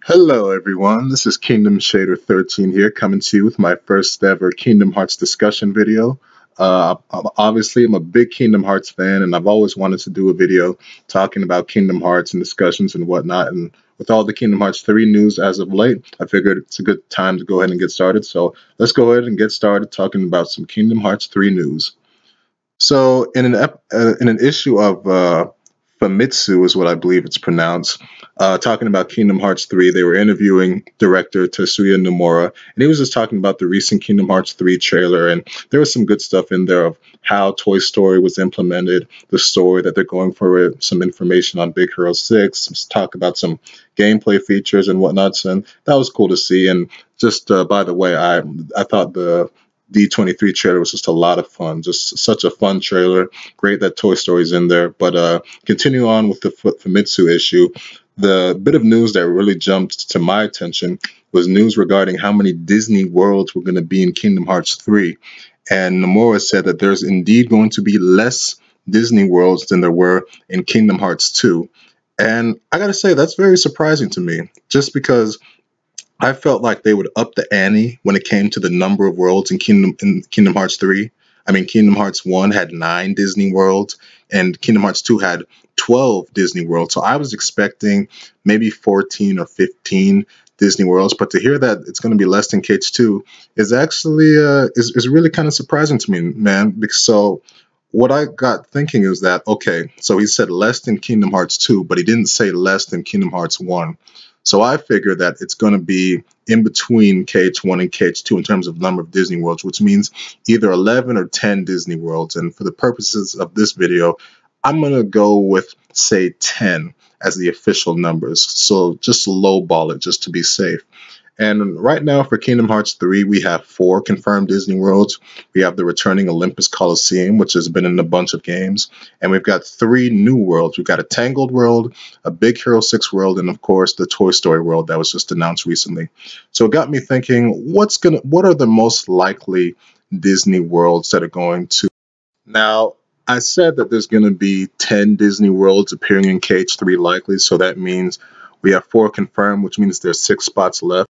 Hello everyone, this is Kingdom Shader 13 here, coming to you with my first ever Kingdom Hearts discussion video. Obviously, I'm a big Kingdom Hearts fan, and I've always wanted to do a video talking about Kingdom Hearts and discussions and whatnot. And with all the Kingdom Hearts 3 news as of late, I figured it's a good time to go ahead and get started. So let's go ahead and get started talking about some Kingdom Hearts 3 news. So in an issue of Famitsu is what I believe it's pronounced, talking about Kingdom Hearts 3, they were interviewing director Tetsuya Nomura, and he was just talking about the recent Kingdom Hearts 3 trailer, and there was some good stuff in there of how Toy Story was implemented, the story that they're going for, some information on Big Hero 6, some talk about some gameplay features and whatnot, and that was cool to see. And just by the way, I thought the D23 trailer was just a lot of fun. Just such a fun trailer. Great that Toy Story's in there. But continue on with the Famitsu issue. The bit of news that really jumped to my attention was news regarding how many Disney worlds were going to be in Kingdom Hearts 3. And Nomura said that there's indeed going to be less Disney worlds than there were in Kingdom Hearts 2. And I gotta say, that's very surprising to me, just because I felt like they would up the ante when it came to the number of worlds in Kingdom Hearts 3. I mean, Kingdom Hearts 1 had 9 Disney worlds, and Kingdom Hearts 2 had 12 Disney worlds. So I was expecting maybe 14 or 15 Disney worlds, but to hear that it's going to be less than KH2 is actually is really kind of surprising to me, man. So what I got thinking is that, okay, so he said less than Kingdom Hearts 2, but he didn't say less than Kingdom Hearts 1. So I figure that it's going to be in between KH1 and KH2 in terms of number of Disney worlds, which means either 11 or 10 Disney worlds. And for the purposes of this video, I'm going to go with, say, 10 as the official numbers. So just lowball it just to be safe. And right now for Kingdom Hearts 3, we have 4 confirmed Disney Worlds. We have the returning Olympus Coliseum, which has been in a bunch of games. And we've got 3 new worlds. We've got a Tangled World, a Big Hero 6 World, and of course the Toy Story World that was just announced recently. So it got me thinking, what are the most likely Disney Worlds that are going to... Now, I said that there's going to be 10 Disney Worlds appearing in KH3 likely, so that means we have 4 confirmed, which means there's 6 spots left.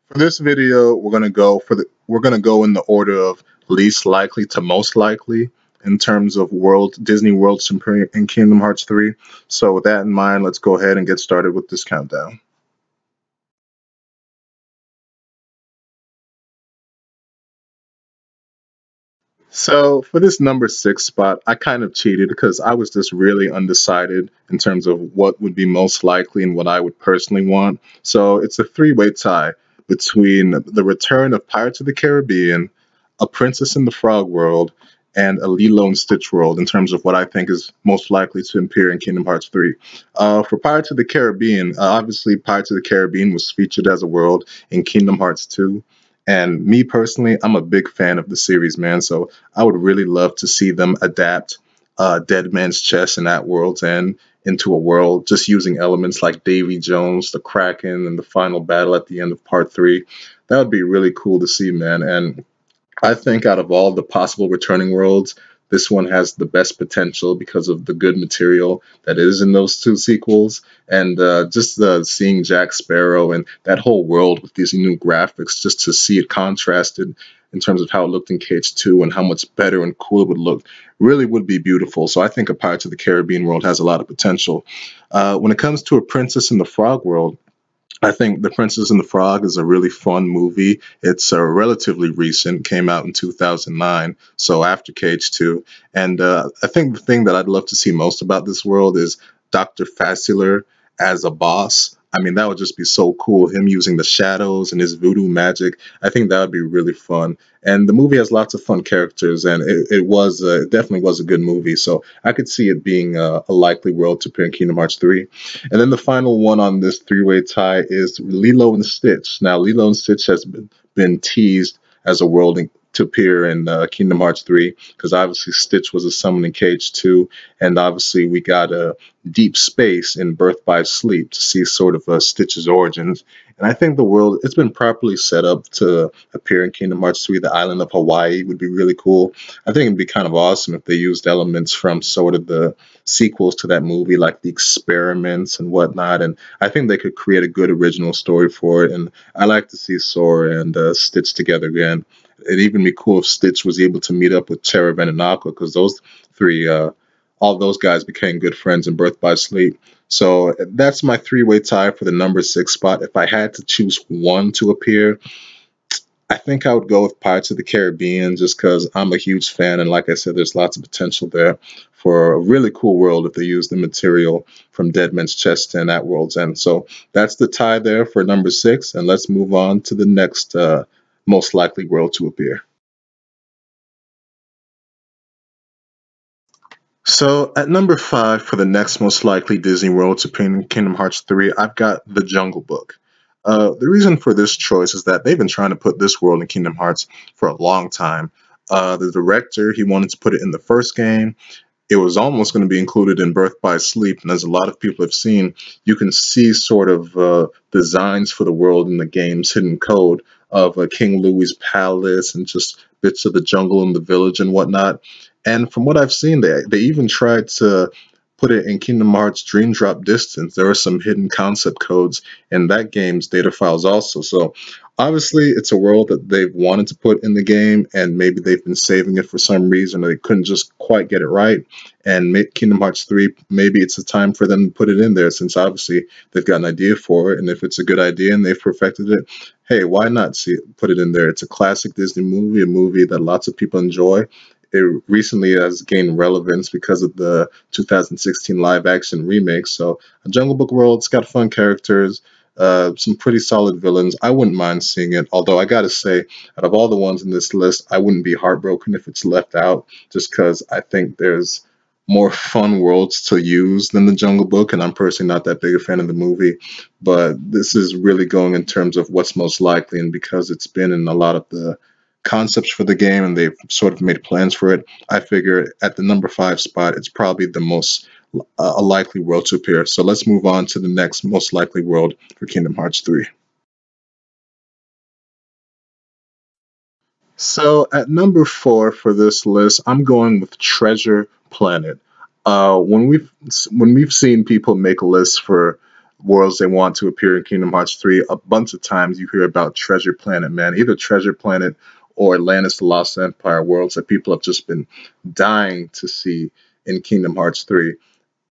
For this video, we're gonna go in the order of least likely to most likely in terms of Disney Worlds in Kingdom Hearts 3. So with that in mind, let's go ahead and get started with this countdown. So for this number 6 spot, I kind of cheated because I was just really undecided in terms of what would be most likely and what I would personally want. So it's a 3-way tie between the return of Pirates of the Caribbean, A Princess in the Frog World, and a Lilo and Stitch world in terms of what I think is most likely to appear in Kingdom Hearts 3. For Pirates of the Caribbean, obviously Pirates of the Caribbean was featured as a world in Kingdom Hearts 2. And me personally, I'm a big fan of the series, man. So I would really love to see them adapt Dead Man's Chest in that world and into a world just using elements like Davy Jones, the Kraken, and the final battle at the end of Part 3. That would be really cool to see, man. And I think out of all the possible returning worlds, this one has the best potential because of the good material that is in those 2 sequels, and just seeing Jack Sparrow and that whole world with these new graphics, just to see it contrasted in terms of how it looked in KH2 and how much better and cool it would look, really would be beautiful. So I think a Pirates of the Caribbean world has a lot of potential. When it comes to A Princess in the Frog world, I think The Princess and the Frog is a really fun movie. It's relatively recent, came out in 2009, so after KH2. And I think the thing that I'd love to see most about this world is Dr. Fassler as a boss. I mean, that would just be so cool, him using the shadows and his voodoo magic. I think that would be really fun. And the movie has lots of fun characters, and it definitely was a good movie. So I could see it being a likely world to appear in Kingdom Hearts 3. And then the final one on this 3-way tie is Lilo and Stitch. Now, Lilo and Stitch has been teased as a world to appear in Kingdom Hearts 3, because obviously Stitch was a summoning cage too, and obviously we got a deep space in Birth by Sleep to see sort of Stitch's origins. And I think the world, it's been properly set up to appear in Kingdom Hearts 3. The island of Hawaii would be really cool. I think it'd be kind of awesome if they used elements from sort of the sequels to that movie, like the experiments and whatnot. And I think they could create a good original story for it. And I like to see Sora and Stitch together again. It'd even be cool if Stitch was able to meet up with Terra and Aqua, because those three, all those guys became good friends in Birth by Sleep. So that's my three-way tie for the number six spot. If I had to choose one to appear, I think I would go with Pirates of the Caribbean, just because I'm a huge fan. And like I said, there's lots of potential there for a really cool world if they use the material from Dead Man's Chest and at World's End. So that's the tie there for number six. And let's move on to the next most likely world to appear. So at number five for the next most likely Disney World to appear in Kingdom Hearts 3, I've got The Jungle Book. The reason for this choice is that they've been trying to put this world in Kingdom Hearts for a long time. The director, he wanted to put it in the first game. It was almost going to be included in Birth by Sleep, and as a lot of people have seen, you can see sort of designs for the world in the game's hidden code of King Louis's palace and just bits of the jungle and the village and whatnot. And from what I've seen, they even tried to put it in Kingdom Hearts Dream Drop Distance. There are some hidden concept codes in that game's data files also. So obviously, it's a world that they've wanted to put in the game, and maybe they've been saving it for some reason, or they couldn't just quite get it right. And Kingdom Hearts 3, maybe it's a time for them to put it in there, since obviously they've got an idea for it, and if it's a good idea and they've perfected it, hey, why not put it in there? It's a classic Disney movie, a movie that lots of people enjoy. It recently has gained relevance because of the 2016 live action remake. So, a Jungle Book world, it's got fun characters, some pretty solid villains. I wouldn't mind seeing it, although I gotta say, out of all the ones in this list, I wouldn't be heartbroken if it's left out, just because I think there's more fun worlds to use than the Jungle Book, and I'm personally not that big a fan of the movie. But this is really going in terms of what's most likely, and because it's been in a lot of the concepts for the game and they've sort of made plans for it, I figure at the number five spot, it's probably the most a likely world to appear. So let's move on to the next most likely world for Kingdom Hearts 3. So at number four for this list, I'm going with Treasure Planet. When we've seen people make lists for worlds they want to appear in Kingdom Hearts 3, a bunch of times you hear about Treasure Planet, man. Either Treasure Planet or Atlantis: The Lost Empire worlds that people have just been dying to see in Kingdom Hearts 3.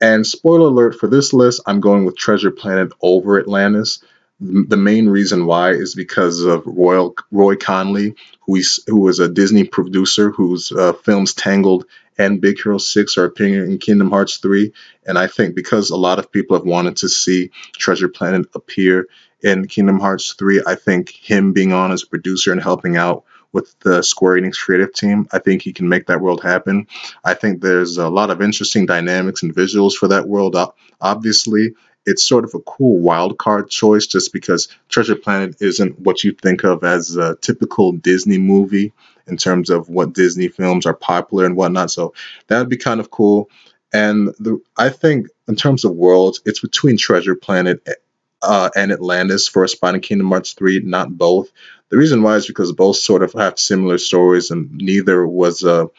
And spoiler alert for this list, I'm going with Treasure Planet over Atlantis. The main reason why is because of Roy Conley, who is a Disney producer whose films Tangled and Big Hero 6 are appearing in Kingdom Hearts 3. And I think because a lot of people have wanted to see Treasure Planet appear in Kingdom Hearts 3, I think him being on as a producer and helping out with the Square Enix creative team, I think he can make that world happen. I think there's a lot of interesting dynamics and visuals for that world. Obviously, it's sort of a cool wild card choice just because Treasure Planet isn't what you think of as a typical Disney movie in terms of what Disney films are popular and whatnot. So that would be kind of cool. And I think in terms of worlds, it's between Treasure Planet and Atlantis for a spot in Kingdom Hearts 3, not both. The reason why is because both sort of have similar stories, and neither was a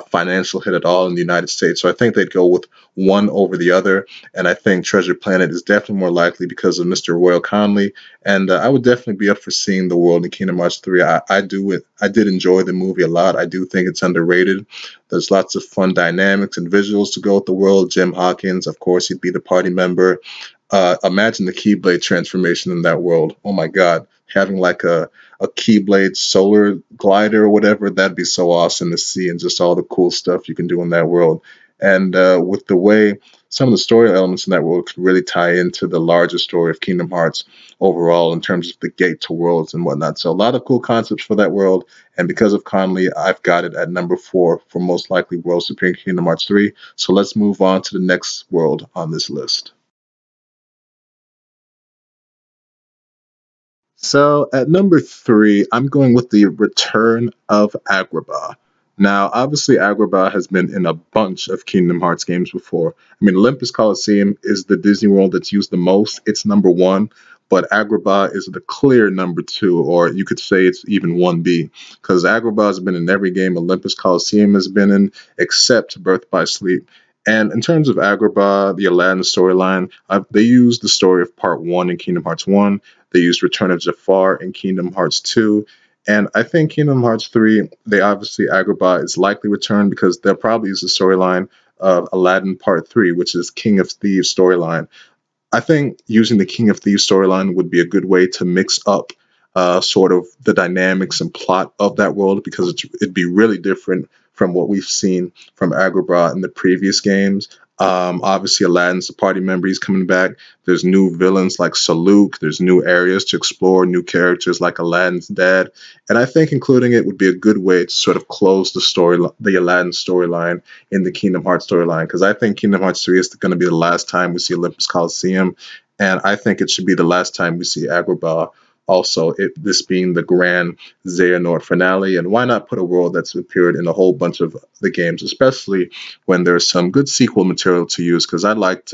financial hit at all in the United States. So I think they'd go with one over the other. And I think Treasure Planet is definitely more likely because of Mr. Royal Conley. And I would definitely be up for seeing the world in Kingdom Hearts 3. I did enjoy the movie a lot. I do think it's underrated. There's lots of fun dynamics and visuals to go with the world. Jim Hawkins, of course, he'd be the party member. Imagine the Keyblade transformation in that world. Oh my God, having like a Keyblade solar glider or whatever, that'd be so awesome to see, and just all the cool stuff you can do in that world. And with the way some of the story elements in that world could really tie into the larger story of Kingdom Hearts overall in terms of the gate to worlds and whatnot. So a lot of cool concepts for that world. And because of Conley, I've got it at number four for most likely worlds to appear in Kingdom Hearts 3. So let's move on to the next world on this list. So at number three, I'm going with the return of Agrabah. Now, obviously, Agrabah has been in a bunch of Kingdom Hearts games before. I mean, Olympus Coliseum is the Disney World that's used the most. It's number one, but Agrabah is the clear number two, or you could say it's even 1B, because Agrabah has been in every game Olympus Coliseum has been in, except Birth by Sleep. And in terms of Agrabah, the Aladdin storyline, they used the story of Part 1 in Kingdom Hearts 1. They used Return of Jafar in Kingdom Hearts 2. And I think Kingdom Hearts 3, they obviously, Agrabah is likely returned because they'll probably use the storyline of Aladdin Part 3, which is King of Thieves storyline. I think using the King of Thieves storyline would be a good way to mix up sort of the dynamics and plot of that world because it'd be really different from what we've seen from Agrabah in the previous games. Obviously, Aladdin's a party member. He's coming back. There's new villains like Saluk. There's new areas to explore, new characters like Aladdin's dad. And I think including it would be a good way to sort of close the Aladdin storyline in the Kingdom Hearts storyline because I think Kingdom Hearts 3 is going to be the last time we see Olympus Coliseum, and I think it should be the last time we see Agrabah. Also, this being the grand Xehanort finale, and why not put a world that's appeared in a whole bunch of the games, especially when there's some good sequel material to use? Because I liked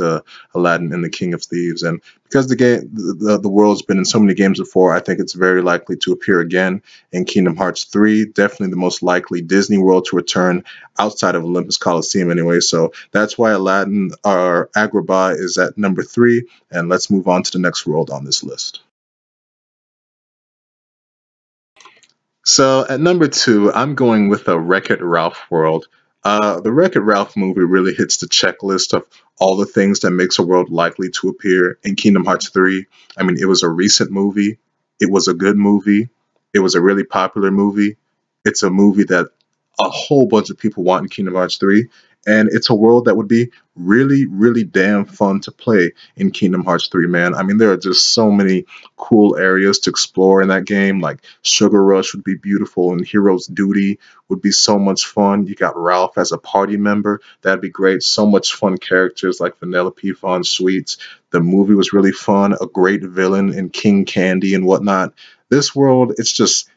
Aladdin and the King of Thieves, and because the world's been in so many games before, I think it's very likely to appear again in Kingdom Hearts 3. Definitely the most likely Disney world to return outside of Olympus Coliseum anyway. So that's why Aladdin or Agrabah is at number three. And let's move on to the next world on this list. So at number two, I'm going with a Wreck-It Ralph world. The Wreck-It Ralph movie really hits the checklist of all the things that makes a world likely to appear in Kingdom Hearts 3. I mean, it was a recent movie. It was a good movie. It was a really popular movie. It's a movie that a whole bunch of people want in Kingdom Hearts 3. And it's a world that would be really, really damn fun to play in Kingdom Hearts 3, man. I mean, there are just so many cool areas to explore in that game. Like Sugar Rush would be beautiful, and Hero's Duty would be so much fun. You got Ralph as a party member. That'd be great. So much fun characters like Vanellope, Fawn Sweets. The movie was really fun. A great villain in King Candy and whatnot. This world, it's just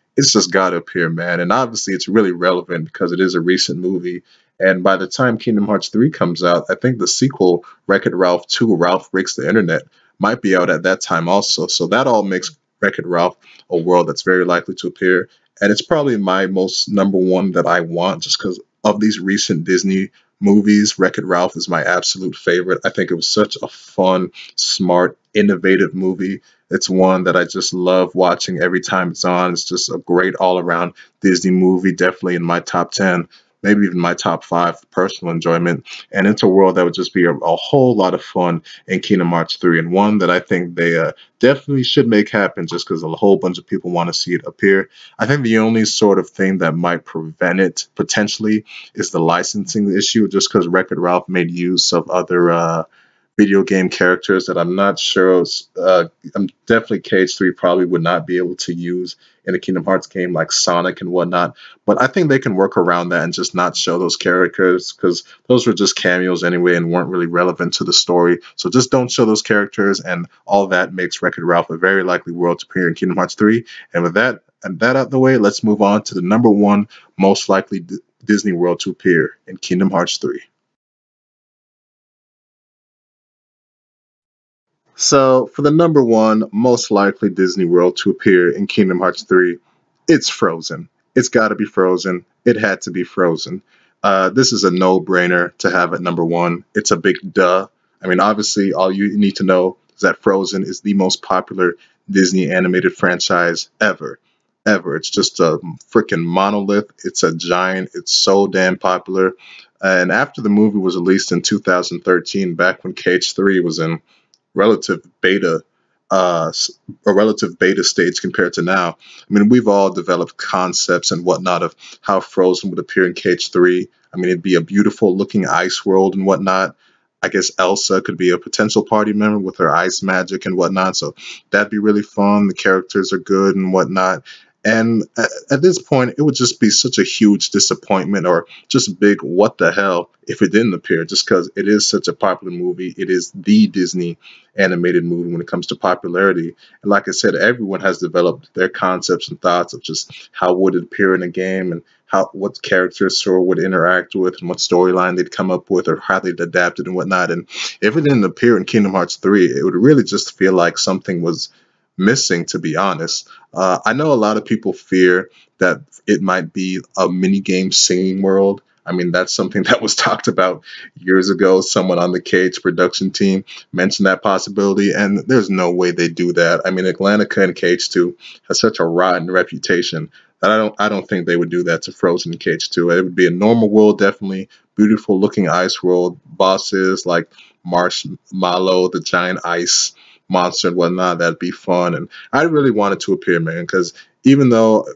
got to appear, man. And obviously, it's really relevant because it is a recent movie. And by the time Kingdom Hearts 3 comes out, I think the sequel, Wreck-It Ralph 2, Ralph Breaks the Internet, might be out at that time also. So that all makes Wreck-It Ralph a world that's very likely to appear. And it's probably my most number one that I want just because of these recent Disney movies. Wreck-It Ralph is my absolute favorite. I think it was such a fun, smart, innovative movie. It's one that I just love watching every time it's on. It's just a great all around Disney movie, definitely in my top 10, maybe even my top five for personal enjoyment. And it's a world that would just be a whole lot of fun in Kingdom Hearts 3, and one that I think they definitely should make happen just because a whole bunch of people want to see it appear. I think the only sort of thing that might prevent it potentially is the licensing issue, just because Wreck-It Ralph made use of other video game characters that I'm not sure. I'm definitely KH3 probably would not be able to use in a Kingdom Hearts game like Sonic and whatnot. But I think they can work around that and just not show those characters because those were just cameos anyway and weren't really relevant to the story. So just don't show those characters, and all that makes Wreck-It Ralph a very likely world to appear in Kingdom Hearts 3. And with that out the way, let's move on to the number one most likely Disney world to appear in Kingdom Hearts 3. So, for the number one most likely Disney World to appear in Kingdom Hearts 3, it's Frozen. It's got to be Frozen. It had to be Frozen. This is a no brainer to have at number one. It's a big duh. I mean, obviously, all you need to know is that Frozen is the most popular Disney animated franchise ever. Ever. It's just a freaking monolith. It's a giant. It's so damn popular. And after the movie was released in 2013, back when KH3 was in relative beta uh, a relative beta stage compared to now. I mean, we've all developed concepts and whatnot of how Frozen would appear in KH3. I mean, it'd be a beautiful looking ice world and whatnot. I guess Elsa could be a potential party member with her ice magic and whatnot. So that'd be really fun. The characters are good and whatnot. And at this point, it would just be such a huge disappointment or just big what the hell if it didn't appear, just because it is such a popular movie. It is the Disney animated movie when it comes to popularity. And like I said, everyone has developed their concepts and thoughts of just how would it appear in a game and how what characters Sora would interact with and what storyline they'd come up with or how they'd adapt it and whatnot. And if it didn't appear in Kingdom Hearts 3, it would really just feel like something was missing, to be honest. I know a lot of people fear that it might be a mini game singing world. I mean, that's something that was talked about years ago. Someone on the Cage production team mentioned that possibility, and there's no way they do that. I mean, Atlantica and Cage 2 has such a rotten reputation that I don't think they would do that to Frozen and Cage 2. It would be a normal world, definitely beautiful looking ice world, bosses like Marshmallow, the giant ice monster and whatnot. That'd be fun, and I really wanted to appear, man, because even though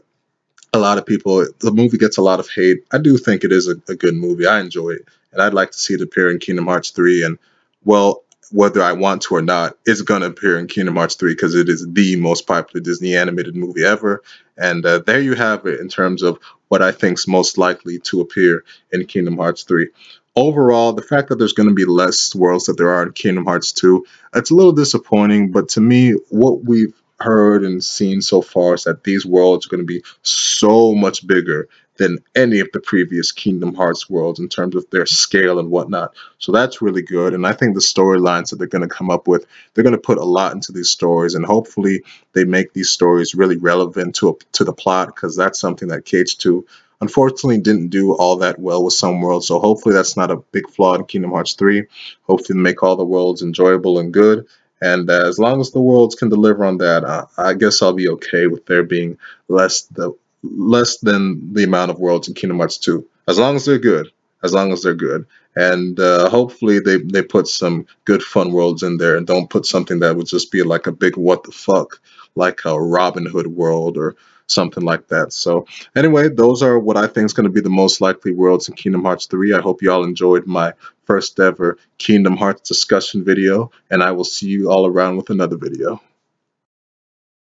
a lot of people, the movie gets a lot of hate, I do think it is a good movie. I enjoy it, and I'd like to see it appear in Kingdom Hearts 3. And well, whether I want to or not, it's gonna appear in Kingdom Hearts 3 because it is the most popular Disney animated movie ever. And there you have it in terms of what I think's most likely to appear in Kingdom Hearts 3. Overall, the fact that there's going to be less worlds that there are in Kingdom Hearts 2, it's a little disappointing, but to me, what we've heard and seen so far is that these worlds are going to be so much bigger than any of the previous Kingdom Hearts worlds in terms of their scale and whatnot. So that's really good. And I think the storylines that they're going to come up with, they're going to put a lot into these stories. And hopefully they make these stories really relevant to the plot, because that's something that Cage 2 unfortunately didn't do all that well with some worlds. So hopefully that's not a big flaw in Kingdom Hearts 3. Hopefully make all the worlds enjoyable and good. And as long as the worlds can deliver on that, I guess I'll be okay with there being less than the amount of worlds in Kingdom Hearts 2. As long as they're good. As long as they're good. And hopefully they put some good fun worlds in there and don't put something that would just be like a big what the fuck, like a Robin Hood world or something like that. So anyway, those are what I think is going to be the most likely worlds in Kingdom Hearts 3. I hope you all enjoyed my first ever Kingdom Hearts discussion video, and I will see you all around with another video.